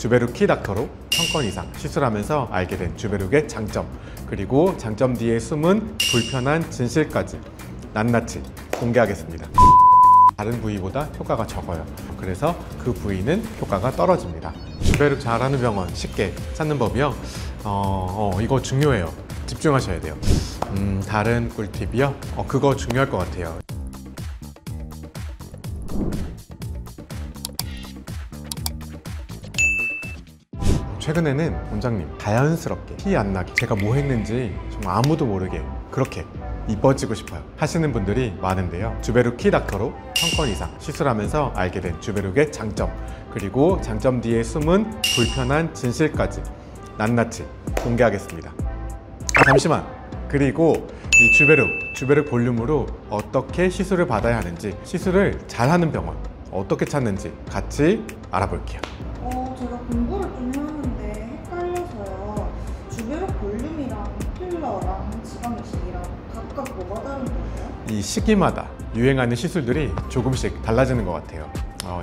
주베룩 키닥터로 1000건 이상 시술하면서 알게 된 주베룩의 장점, 그리고 장점 뒤에 숨은 불편한 진실까지 낱낱이 공개하겠습니다. 다른 부위보다 효과가 적어요. 그래서 그 부위는 효과가 떨어집니다. 주베룩 잘하는 병원 쉽게 찾는 법이요. 이거 중요해요. 집중하셔야 돼요. 다른 꿀팁이요? 그거 중요할 것 같아요. 최근에는 원장님 자연스럽게 티 안 나게 제가 뭐 했는지 정말 아무도 모르게 그렇게 이뻐지고 싶어요 하시는 분들이 많은데요. 주베룩 키닥터로 1000건 이상 시술하면서 알게 된 주베룩의 장점, 그리고 장점 뒤에 숨은 불편한 진실까지 낱낱이 공개하겠습니다. 잠시만! 그리고 이 주베룩 볼륨으로 어떻게 시술을 받아야 하는지, 시술을 잘하는 병원 어떻게 찾는지 같이 알아볼게요. 제가 공부를 좀 하는데 헷갈려서요. 주베룩 볼륨이랑 필러랑 지방 이식이랑 각각 뭐가 다른 거예요? 이 시기마다 유행하는 시술들이 조금씩 달라지는 것 같아요.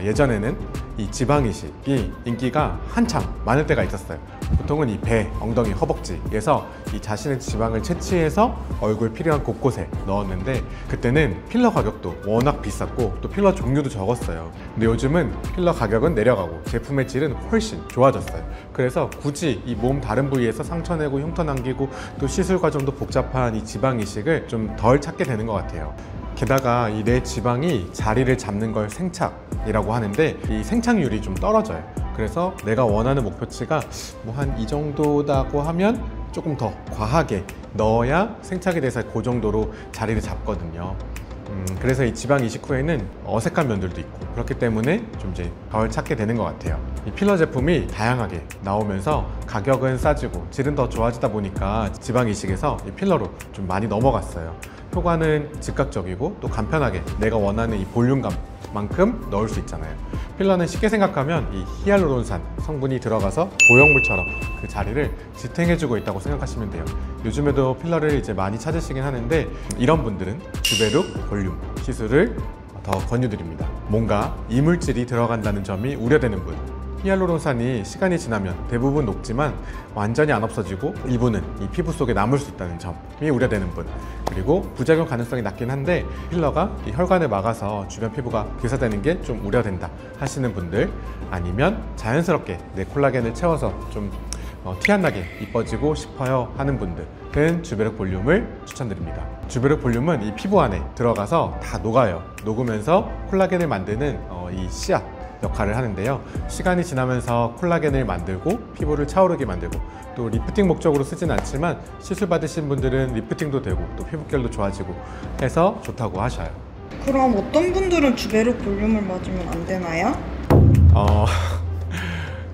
예전에는 이 지방 이식이 인기가 한참 많을 때가 있었어요. 보통은 이 배, 엉덩이, 허벅지에서 이 자신의 지방을 채취해서 얼굴 필요한 곳곳에 넣었는데, 그때는 필러 가격도 워낙 비쌌고 또 필러 종류도 적었어요. 근데 요즘은 필러 가격은 내려가고 제품의 질은 훨씬 좋아졌어요. 그래서 굳이 이 몸 다른 부위에서 상처 내고 흉터 남기고 또 시술 과정도 복잡한 이 지방 이식을 좀 덜 찾게 되는 것 같아요. 게다가 이 내 지방이 자리를 잡는 걸 생착이라고 하는데, 이 생착률이 좀 떨어져요. 그래서 내가 원하는 목표치가 뭐 한 이 정도다고 하면 조금 더 과하게 넣어야 생착이 돼서 그 정도로 자리를 잡거든요. 그래서 이 지방 이식 후에는 어색한 면들도 있고, 그렇기 때문에 좀 이제 덜 찾게 되는 것 같아요. 이 필러 제품이 다양하게 나오면서 가격은 싸지고 질은 더 좋아지다 보니까 지방 이식에서 이 필러로 좀 많이 넘어갔어요. 효과는 즉각적이고 또 간편하게 내가 원하는 이 볼륨감만큼 넣을 수 있잖아요. 필러는 쉽게 생각하면 이 히알루론산 성분이 들어가서 보형물처럼 그 자리를 지탱해주고 있다고 생각하시면 돼요. 요즘에도 필러를 이제 많이 찾으시긴 하는데, 이런 분들은 주베룩 볼륨 시술을 더 권유드립니다. 뭔가 이물질이 들어간다는 점이 우려되는 분, 히알루론산이 시간이 지나면 대부분 녹지만 완전히 안 없어지고 일부는 이 피부 속에 남을 수 있다는 점이 우려되는 분, 그리고 부작용 가능성이 낮긴 한데 필러가 이 혈관을 막아서 주변 피부가 괴사되는 게 좀 우려된다 하시는 분들, 아니면 자연스럽게 내 콜라겐을 채워서 좀 티 안 나게 이뻐지고 싶어요 하는 분들은 주베룩 볼륨을 추천드립니다. 주베룩 볼륨은 이 피부 안에 들어가서 다 녹아요. 녹으면서 콜라겐을 만드는 이 씨앗 역할을 하는데요. 시간이 지나면서 콜라겐을 만들고 피부를 차오르게 만들고, 또 리프팅 목적으로 쓰진 않지만 시술 받으신 분들은 리프팅도 되고 또 피부결도 좋아지고 해서 좋다고 하셔요. 그럼 어떤 분들은 주베룩 볼륨을 맞으면 안 되나요?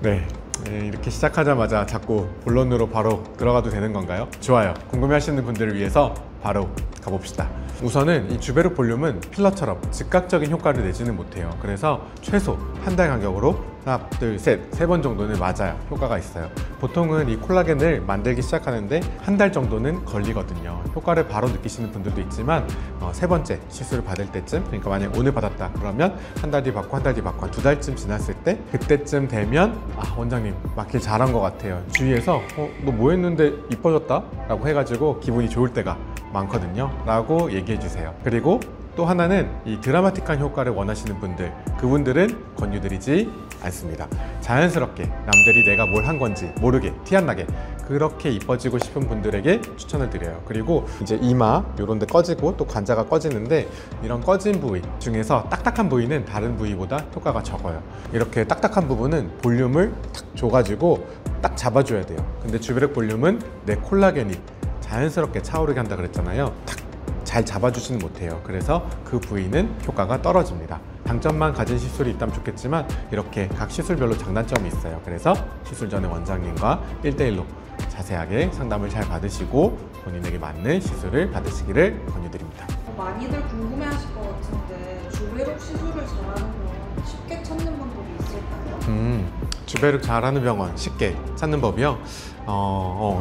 네. 이렇게 시작하자마자 자꾸 본론으로 바로 들어가도 되는 건가요? 좋아요. 궁금해하시는 분들을 위해서 바로 가봅시다. 우선은 이 주베룩 볼륨은 필러처럼 즉각적인 효과를 내지는 못해요. 그래서 최소 한 달 간격으로 하나, 둘, 셋, 세 번 정도는 맞아야 효과가 있어요. 보통은 이 콜라겐을 만들기 시작하는데 한 달 정도는 걸리거든요. 효과를 바로 느끼시는 분들도 있지만 세 번째 시술을 받을 때쯤, 그러니까 만약 오늘 받았다 그러면 한 달 뒤 받고 한 달 뒤 받고 한 두 달쯤 지났을 때, 그때쯤 되면 원장님 맞길 잘한 것 같아요. 주위에서 너 뭐 했는데 이뻐졌다? 라고 해가지고 기분이 좋을 때가 많거든요 라고 얘기해 주세요. 그리고 또 하나는 이 드라마틱한 효과를 원하시는 분들, 그분들은 권유드리지 않습니다. 자연스럽게 남들이 내가 뭘 한 건지 모르게 티 안 나게 그렇게 이뻐지고 싶은 분들에게 추천을 드려요. 그리고 이제 이마 이런 데 꺼지고 또 관자가 꺼지는데, 이런 꺼진 부위 중에서 딱딱한 부위는 다른 부위보다 효과가 적어요. 이렇게 딱딱한 부분은 볼륨을 탁 줘가지고 딱 잡아줘야 돼요. 근데 주베룩 볼륨은 내 콜라겐이 자연스럽게 차오르게 한다 그랬잖아요. 탁 잘 잡아주지는 못해요. 그래서 그 부위는 효과가 떨어집니다. 장점만 가진 시술이 있다면 좋겠지만 이렇게 각 시술별로 장단점이 있어요. 그래서 시술 전에 원장님과 1대1로 자세하게 상담을 잘 받으시고 본인에게 맞는 시술을 받으시기를 권유드립니다. 많이들 궁금해하실 것 같은데 주베룩 시술을 잘하는 병원 쉽게 찾는 방법이 있을까요? 주베룩 잘하는 병원 쉽게 찾는 법이요?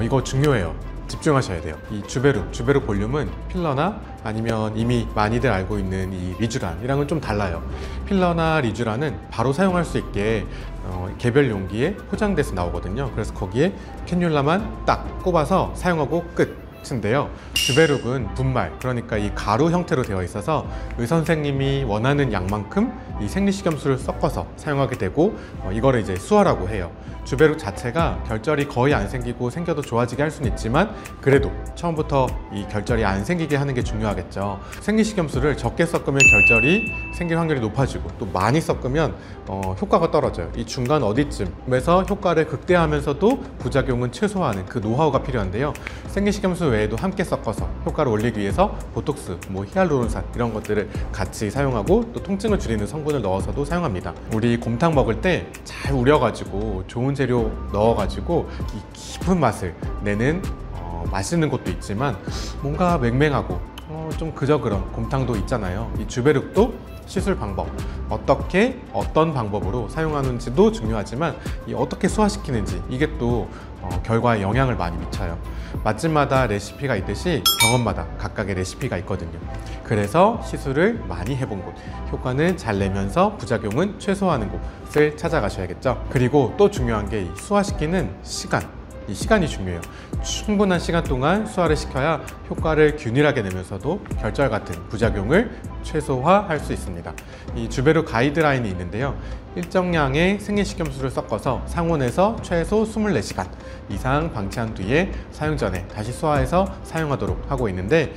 이거 중요해요. 집중하셔야 돼요. 이 주베룩 볼륨은 필러나 아니면 이미 많이들 알고 있는 이 리쥬란이랑은 좀 달라요. 필러나 리쥬란은 바로 사용할 수 있게 개별 용기에 포장돼서 나오거든요. 그래서 거기에 캐뉼라만 딱 꼽아서 사용하고 끝인데요. 주베룩은 분말, 그러니까 이 가루 형태로 되어 있어서 의선생님이 원하는 양만큼 이 생리식염수를 섞어서 사용하게 되고 이거를 이제 수화라고 해요. 주베룩 자체가 결절이 거의 안 생기고 생겨도 좋아지게 할 수는 있지만 그래도 처음부터 이 결절이 안 생기게 하는 게 중요하겠죠. 생리식염수를 적게 섞으면 결절이 생길 확률이 높아지고 또 많이 섞으면 효과가 떨어져요. 이 중간 어디쯤에서 효과를 극대화하면서도 부작용은 최소화하는 그 노하우가 필요한데요. 생리식염수 외에도 함께 섞어서 효과를 올리기 위해서 보톡스, 히알루론산 이런 것들을 같이 사용하고 또 통증을 줄이는 성분을 넣어서도 사용합니다. 우리 곰탕 먹을 때 잘 우려가지고 좋은 재료 넣어가지고 이 깊은 맛을 내는 맛있는 것도 있지만 뭔가 맹맹하고 좀 그저 그런 곰탕도 있잖아요. 이 주베룩도 시술 방법, 어떻게 어떤 방법으로 사용하는지도 중요하지만 이 어떻게 소화시키는지 이게 또 결과에 영향을 많이 미쳐요. 맛집마다 레시피가 있듯이 병원마다 각각의 레시피가 있거든요. 그래서 시술을 많이 해본 곳, 효과는 잘 내면서 부작용은 최소화하는 곳을 찾아가셔야겠죠. 그리고 또 중요한 게 이 소화시키는 시간, 이 시간이 중요해요. 충분한 시간 동안 소화를 시켜야 효과를 균일하게 내면서도 결절 같은 부작용을 최소화할 수 있습니다. 이 주베룩 가이드라인이 있는데요. 일정량의 생리식염수를 섞어서 상온에서 최소 24시간 이상 방치한 뒤에 사용 전에 다시 소화해서 사용하도록 하고 있는데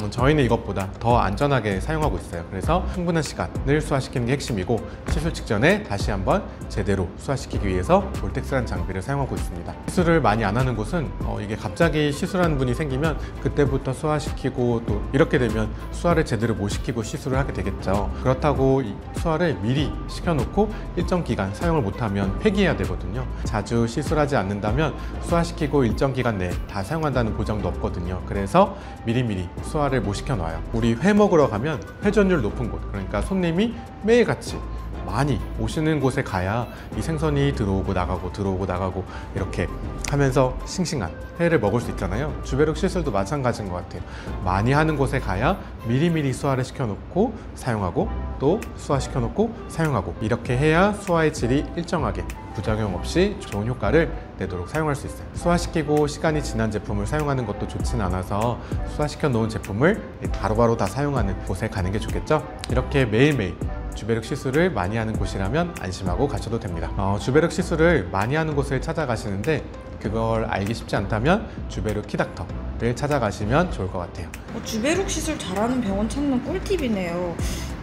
저희는 이것보다 더 안전하게 사용하고 있어요. 그래서 충분한 시간을 소화시키는 게 핵심이고 시술 직전에 다시 한번 제대로 소화시키기 위해서 볼텍스라는 장비를 사용하고 있습니다. 시술을 많이 안 하는 곳은 이게 갑자기 시술하는 분이 생기면 그때부터 소화시키고 또 이렇게 되면 소화를 제대로 못 시키고 시술을 하게 되겠죠. 그렇다고 이 소화를 미리 시켜놓고 일정 기간 사용을 못하면 폐기해야 되거든요. 자주 시술하지 않는다면 소화시키고 일정 기간 내에 다 사용한다는 보장도 없거든요. 그래서 미리미리 소화를 못 시켜놔요. 우리 회 먹으러 가면 회전율 높은 곳, 그러니까 손님이 매일같이 많이 오시는 곳에 가야 이 생선이 들어오고 나가고 이렇게 하면서 싱싱한 회를 먹을 수 있잖아요. 주베룩 시술도 마찬가지인 것 같아요. 많이 하는 곳에 가야 미리미리 소화를 시켜놓고 사용하고 또 소화시켜놓고 사용하고 이렇게 해야 소화의 질이 일정하게 부작용 없이 좋은 효과를 내도록 사용할 수 있어요. 소화시키고 시간이 지난 제품을 사용하는 것도 좋지는 않아서 소화시켜 놓은 제품을 바로바로 다 사용하는 곳에 가는 게 좋겠죠. 이렇게 매일매일 주베룩 시술을 많이 하는 곳이라면 안심하고 가셔도 됩니다. 주베룩 시술을 많이 하는 곳을 찾아가시는데 그걸 알기 쉽지 않다면 주베룩 키닥터를 찾아가시면 좋을 것 같아요. 주베룩 시술 잘하는 병원 찾는 꿀팁이네요.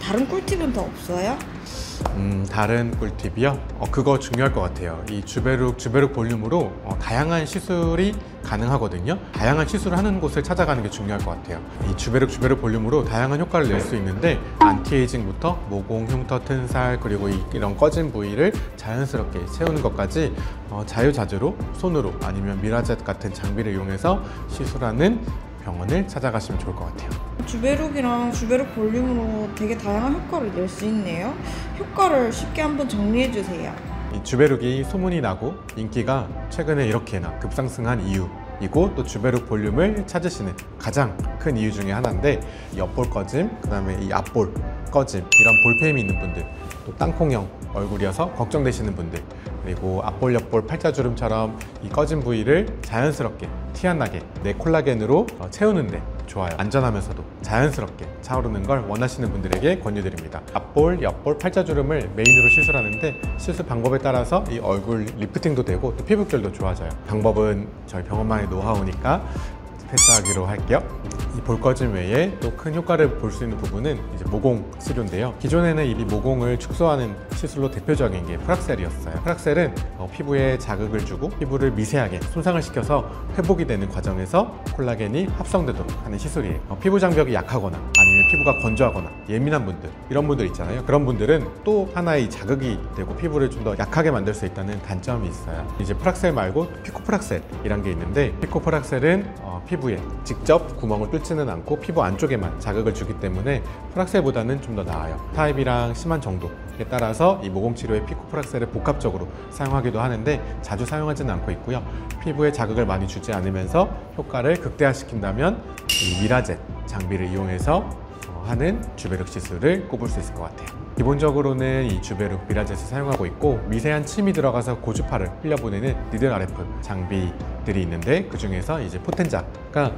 다른 꿀팁은 더 없어요? 다른 꿀팁이요? 그거 중요할 것 같아요. 이 주베룩 볼륨으로 다양한 시술이 가능하거든요. 다양한 시술을 하는 곳을 찾아가는 게 중요할 것 같아요. 이 주베룩 볼륨으로 다양한 효과를 낼 수 있는데 안티에이징부터 모공, 흉터, 튼살 그리고 이런 꺼진 부위를 자연스럽게 채우는 것까지 자유자재로 손으로 아니면 미라젯 같은 장비를 이용해서 시술하는 병원을 찾아가시면 좋을 것 같아요. 주베룩이랑 주베룩 볼륨으로 되게 다양한 효과를 낼 수 있네요. 효과를 쉽게 한번 정리해 주세요. 이 주베룩이 소문이 나고 인기가 최근에 이렇게나 급상승한 이유이고 또 주베룩 볼륨을 찾으시는 가장 큰 이유 중에 하나인데 옆볼 꺼짐, 그 다음에 이 앞볼 꺼짐 이런 볼펜이 있는 분들, 또 땅콩형 얼굴이어서 걱정되시는 분들, 그리고 앞볼, 옆볼, 팔자주름처럼 이 꺼진 부위를 자연스럽게 티 안 나게 내 콜라겐으로 채우는데 좋아요. 안전하면서도 자연스럽게 차오르는 걸 원하시는 분들에게 권유드립니다. 앞볼, 옆볼, 팔자주름을 메인으로 시술하는데 시술 방법에 따라서 이 얼굴 리프팅도 되고 또 피부결도 좋아져요. 방법은 저희 병원만의 노하우니까 패스하기로 할게요. 이 볼꺼짐 외에 또 큰 효과를 볼 수 있는 부분은 이제 모공 치료인데요. 기존에는 이 모공을 축소하는 시술로 대표적인 게 프락셀이었어요. 프락셀은 피부에 자극을 주고 피부를 미세하게 손상을 시켜서 회복이 되는 과정에서 콜라겐이 합성되도록 하는 시술이에요. 피부 장벽이 약하거나 아니면 피부가 건조하거나 예민한 분들, 이런 분들 있잖아요. 그런 분들은 또 하나의 자극이 되고 피부를 좀 더 약하게 만들 수 있다는 단점이 있어요. 이제 프락셀 말고 피코프락셀이란 게 있는데 피코프락셀은 피부에 직접 구멍을 뚫지는 않고 피부 안쪽에만 자극을 주기 때문에 프락셀보다는 좀 더 나아요. 타입이랑 심한 정도에 따라서 이 모공 치료에 피코프락셀을 복합적으로 사용하기도 하는데 자주 사용하지는 않고 있고요. 피부에 자극을 많이 주지 않으면서 효과를 극대화시킨다면 이 미라젯 장비를 이용해서 하는 주베룩 시술을 꼽을 수 있을 것 같아요. 기본적으로는 이 주베룩 미라젯을 사용하고 있고 미세한 침이 들어가서 고주파를 흘려보내는 니들 RF 장비들이 있는데 그 중에서 이제 포텐자가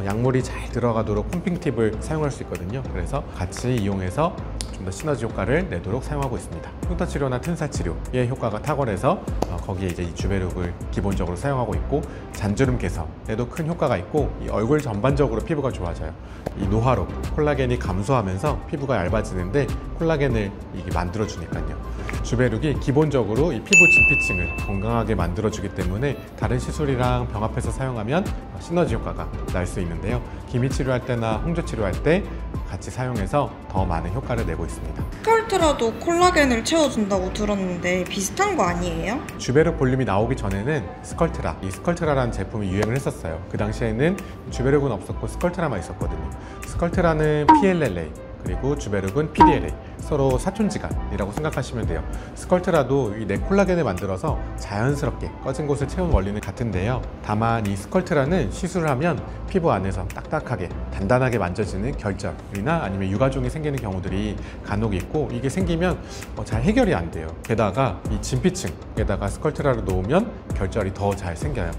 약물이 잘 들어가도록 펌핑 팁을 사용할 수 있거든요. 그래서 같이 이용해서 좀 더 시너지 효과를 내도록 사용하고 있습니다. 흉터 치료나 튼살 치료의 효과가 탁월해서 거기에 이제 이 주베룩을 기본적으로 사용하고 있고 잔주름 개선에도 큰 효과가 있고 이 얼굴 전반적으로 피부가 좋아져요. 이 노화로 콜라겐이 감소하면서 피부가 얇아지는데 콜라겐을 이게 만들어 주니까요. 주베룩이 기본적으로 이 피부 진피층을 건강하게 만들어주기 때문에 다른 시술이랑 병합해서 사용하면 시너지 효과가 날 수 있는데요. 기미 치료할 때나 홍조 치료할 때 같이 사용해서 더 많은 효과를 내고 있습니다. 스컬트라도 콜라겐을 채워준다고 들었는데 비슷한 거 아니에요? 주베룩 볼륨이 나오기 전에는 스컬트라, 이 스컬트라라는 제품이 유행을 했었어요. 그 당시에는 주베룩은 없었고 스컬트라만 있었거든요. 스컬트라는 PLLA 그리고 주베룩은 PDLA, 서로 사촌지간이라고 생각하시면 돼요. 스컬트라도 이 넥콜라겐을 만들어서 자연스럽게 꺼진 곳을 채운 원리는 같은데요. 다만 이 스컬트라는 시술을 하면 피부 안에서 딱딱하게 단단하게 만져지는 결절이나 아니면 유가종이 생기는 경우들이 간혹 있고 이게 생기면 잘 해결이 안 돼요. 게다가 이 진피층에다가 스컬트라를 놓으면 결절이 더 잘 생겨요.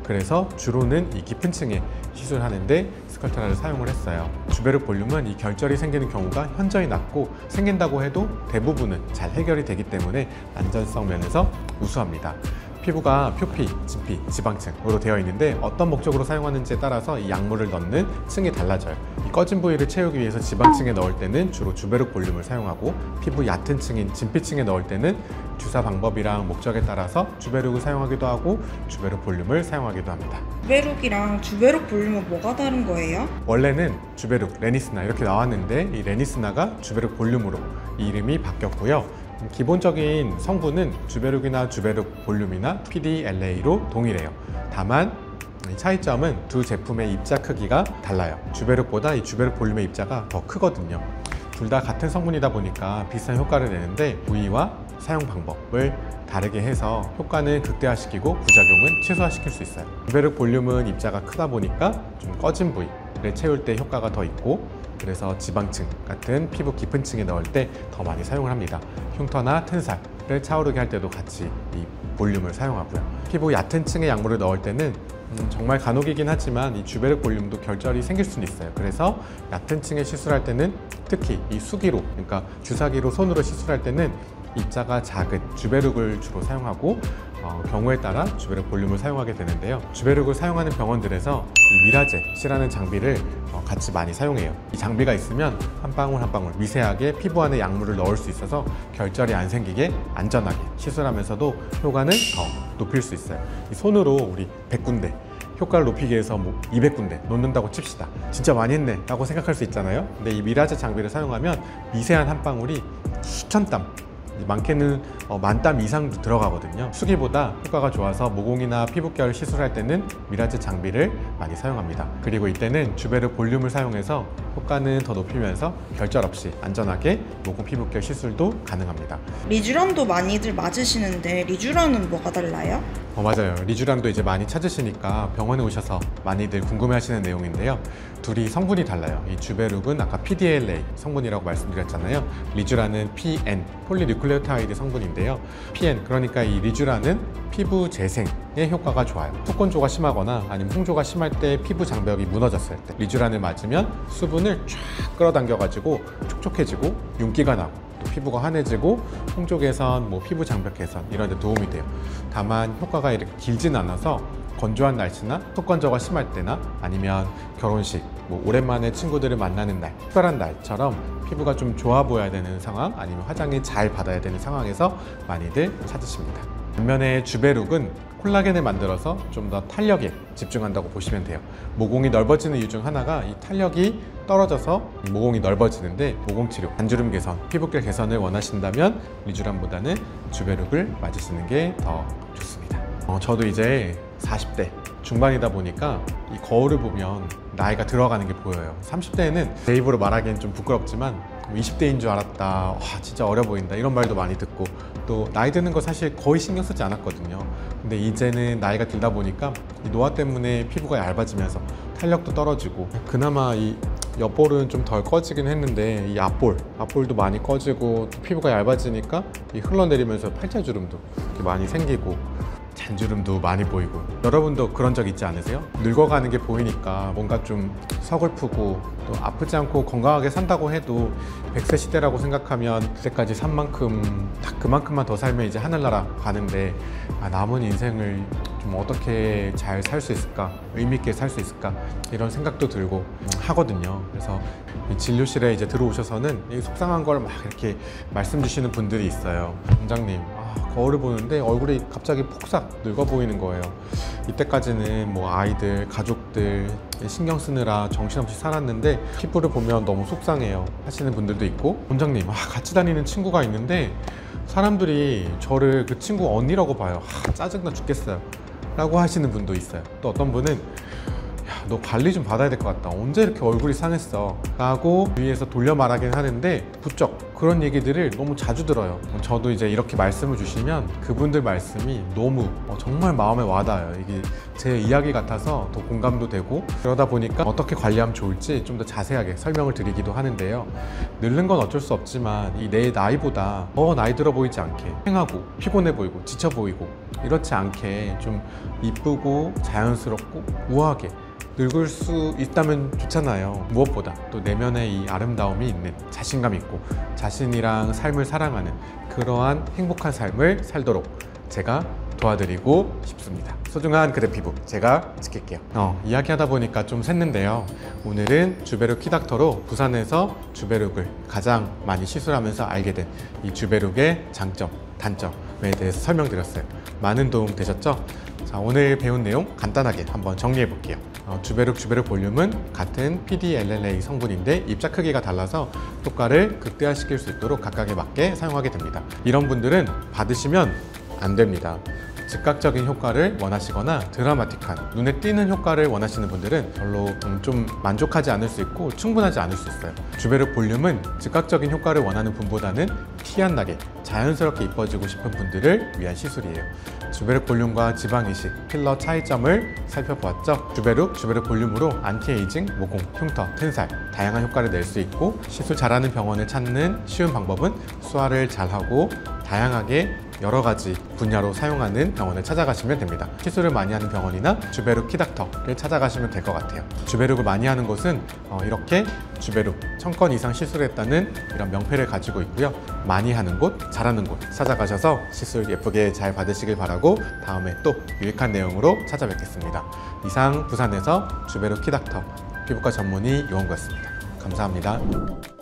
그래서 주로는 이 깊은 층에 시술하는데 스컬트라를 사용을 했어요. 주베룩 볼륨은 이 결절이 생기는 경우가 현저히 낮고 생긴다고 해도 대부분은 잘 해결이 되기 때문에 안전성 면에서 우수합니다. 피부가 표피, 진피, 지방층으로 되어 있는데 어떤 목적으로 사용하는지에 따라서 이 약물을 넣는 층이 달라져요. 이 꺼진 부위를 채우기 위해서 지방층에 넣을 때는 주로 주베룩 볼륨을 사용하고 피부 얕은 층인 진피층에 넣을 때는 주사 방법이랑 목적에 따라서 주베룩을 사용하기도 하고 주베룩 볼륨을 사용하기도 합니다. 주베룩이랑 주베룩 볼륨은 뭐가 다른 거예요? 원래는 주베룩, 레니스나 이렇게 나왔는데 이 레니스나가 주베룩 볼륨으로 이 이름이 바뀌었고요. 기본적인 성분은 주베룩이나 주베룩 볼륨이나 PDLA로 동일해요. 다만 차이점은 두 제품의 입자 크기가 달라요. 주베룩보다 이 주베룩 볼륨의 입자가 더 크거든요. 둘 다 같은 성분이다 보니까 비슷한 효과를 내는데 부위와 사용 방법을 다르게 해서 효과는 극대화시키고 부작용은 최소화시킬 수 있어요. 주베룩 볼륨은 입자가 크다 보니까 좀 꺼진 부위를 채울 때 효과가 더 있고 그래서 지방층 같은 피부 깊은 층에 넣을 때 더 많이 사용을 합니다. 흉터나 튼살을 차오르게 할 때도 같이 이 볼륨을 사용하고요. 피부 얕은 층에 약물을 넣을 때는 정말 간혹이긴 하지만 이 주베룩 볼륨도 결절이 생길 수는 있어요. 그래서 얕은 층에 시술할 때는 특히 이 수기로, 그러니까 주사기로 손으로 시술할 때는 입자가 작은 주베룩을 주로 사용하고 경우에 따라 주베룩 볼륨을 사용하게 되는데요. 주베룩을 사용하는 병원들에서 이 미라젯이라는 장비를 같이 많이 사용해요. 이 장비가 있으면 한 방울 한 방울 미세하게 피부 안에 약물을 넣을 수 있어서 결절이 안 생기게 안전하게 시술하면서도 효과는 더 높일 수 있어요. 이 손으로 우리 100군데 효과를 높이기 위해서 뭐 200군데 놓는다고 칩시다. 진짜 많이 했네 라고 생각할 수 있잖아요. 근데 이 미라젯 장비를 사용하면 미세한 한 방울이 수천 땀, 많게는 10,000땀 이상도 들어가거든요. 수기보다 효과가 좋아서 모공이나 피부결 시술할 때는 미라젯 장비를 많이 사용합니다. 그리고 이때는 주베룩 볼륨을 사용해서 효과는 더 높이면서 결절 없이 안전하게 모공 피부결 시술도 가능합니다. 리쥬란도 많이들 맞으시는데 리쥬란은 뭐가 달라요? 맞아요. 리쥬란도 이제 많이 찾으시니까 병원에 오셔서 많이들 궁금해하시는 내용인데요. 둘이 성분이 달라요. 이 주베룩은 아까 PDLA 성분이라고 말씀드렸잖아요. 리쥬란은 PN, 폴리뉴클레오타이드 성분인데요. PN, 그러니까 이 리쥬란은 피부 재생에 효과가 좋아요. 속건조가 심하거나 아니면 홍조가 심할 때 피부 장벽이 무너졌을 때 리쥬란을 맞으면 수분을 쫙 끌어당겨가지고 촉촉해지고 윤기가 나고 또 피부가 환해지고 홍조 개선, 피부 장벽 개선 이런 데 도움이 돼요. 다만 효과가 이렇게 길진 않아서 건조한 날씨나 속건조가 심할 때나 아니면 결혼식, 오랜만에 친구들을 만나는 날, 특별한 날처럼 피부가 좀 좋아 보여야 되는 상황 아니면 화장이 잘 받아야 되는 상황에서 많이들 찾으십니다. 반면에 주베룩은 콜라겐을 만들어서 좀 더 탄력에 집중한다고 보시면 돼요. 모공이 넓어지는 이유 중 하나가 이 탄력이 떨어져서 모공이 넓어지는데 모공 치료, 잔주름 개선, 피부결 개선을 원하신다면 리쥬란보다는 주베룩을 맞으시는 게 더 좋습니다. 저도 이제 40대 중반이다 보니까 이 거울을 보면 나이가 들어가는 게 보여요. 30대에는 제 입으로 말하기엔 좀 부끄럽지만 20대인 줄 알았다, 와 진짜 어려 보인다 이런 말도 많이 듣고 또 나이 드는 거 사실 거의 신경 쓰지 않았거든요. 근데 이제는 나이가 들다 보니까 이 노화 때문에 피부가 얇아지면서 탄력도 떨어지고 그나마 이 옆볼은 좀 덜 꺼지긴 했는데 이 앞볼도 많이 꺼지고 또 피부가 얇아지니까 이 흘러내리면서 팔자주름도 이렇게 많이 생기고 잔주름도 많이 보이고. 여러분도 그런 적 있지 않으세요? 늙어가는 게 보이니까 뭔가 좀 서글프고, 또 아프지 않고 건강하게 산다고 해도 100세 시대라고 생각하면 그때까지 산 만큼 딱 그만큼만 더 살면 이제 하늘나라 가는데, 남은 인생을 좀 어떻게 잘 살 수 있을까, 의미 있게 살 수 있을까, 이런 생각도 들고 하거든요. 그래서 이 진료실에 이제 들어오셔서는 이 속상한 걸 막 이렇게 말씀 주시는 분들이 있어요. 원장님, 거울을 보는데 얼굴이 갑자기 폭삭 늙어 보이는 거예요. 이때까지는 뭐 아이들, 가족들 신경 쓰느라 정신없이 살았는데 피부를 보면 너무 속상해요 하시는 분들도 있고, 원장님, 같이 다니는 친구가 있는데 사람들이 저를 그 친구 언니라고 봐요. 짜증나 죽겠어요 라고 하시는 분도 있어요. 또 어떤 분은 너 관리 좀 받아야 될 것 같다, 언제 이렇게 얼굴이 상했어 라고 위에서 돌려 말하긴 하는데, 부쩍 그런 얘기들을 너무 자주 들어요. 저도 이제 이렇게 말씀을 주시면 그분들 말씀이 너무 정말 마음에 와닿아요. 이게 제 이야기 같아서 더 공감도 되고, 그러다 보니까 어떻게 관리하면 좋을지 좀 더 자세하게 설명을 드리기도 하는데요. 늙는 건 어쩔 수 없지만 이 내 나이보다 더 나이 들어 보이지 않게, 팽하고 피곤해 보이고 지쳐 보이고 이렇지 않게 좀 이쁘고 자연스럽고 우아하게 늙을 수 있다면 좋잖아요. 무엇보다 또 내면에 이 아름다움이 있는, 자신감 있고 자신이랑 삶을 사랑하는 그러한 행복한 삶을 살도록 제가 도와드리고 싶습니다. 소중한 그대 피부 제가 지킬게요. 이야기하다 보니까 좀 샜는데요. 오늘은 주베룩 키닥터로 부산에서 주베룩을 가장 많이 시술하면서 알게 된 이 주베룩의 장점, 단점에 대해서 설명드렸어요. 많은 도움 되셨죠? 자, 오늘 배운 내용 간단하게 한번 정리해 볼게요. 주베룩 볼륨은 같은 PDLLA 성분인데 입자 크기가 달라서 효과를 극대화시킬 수 있도록 각각에 맞게 사용하게 됩니다. 이런 분들은 받으시면 안 됩니다. 즉각적인 효과를 원하시거나 드라마틱한, 눈에 띄는 효과를 원하시는 분들은 별로 좀 만족하지 않을 수 있고 충분하지 않을 수 있어요. 주베룩 볼륨은 즉각적인 효과를 원하는 분보다는 티 안 나게 자연스럽게 이뻐지고 싶은 분들을 위한 시술이에요. 주베룩 볼륨과 지방 이식, 필러 차이점을 살펴보았죠. 주베룩 볼륨으로 안티에이징, 모공, 흉터, 튼살 다양한 효과를 낼 수 있고, 시술 잘하는 병원을 찾는 쉬운 방법은 수화를 잘하고 다양하게 여러 가지 분야로 사용하는 병원을 찾아가시면 됩니다. 시술을 많이 하는 병원이나 주베룩 키닥터를 찾아가시면 될 것 같아요. 주베룩을 많이 하는 곳은 이렇게 주베룩 1000건 이상 시술했다는 이런 명패를 가지고 있고요. 많이 하는 곳, 잘하는 곳 찾아가셔서 시술 예쁘게 잘 받으시길 바라고, 다음에 또 유익한 내용으로 찾아뵙겠습니다. 이상 부산에서 주베룩 키닥터 피부과 전문의 요원구였습니다. 감사합니다.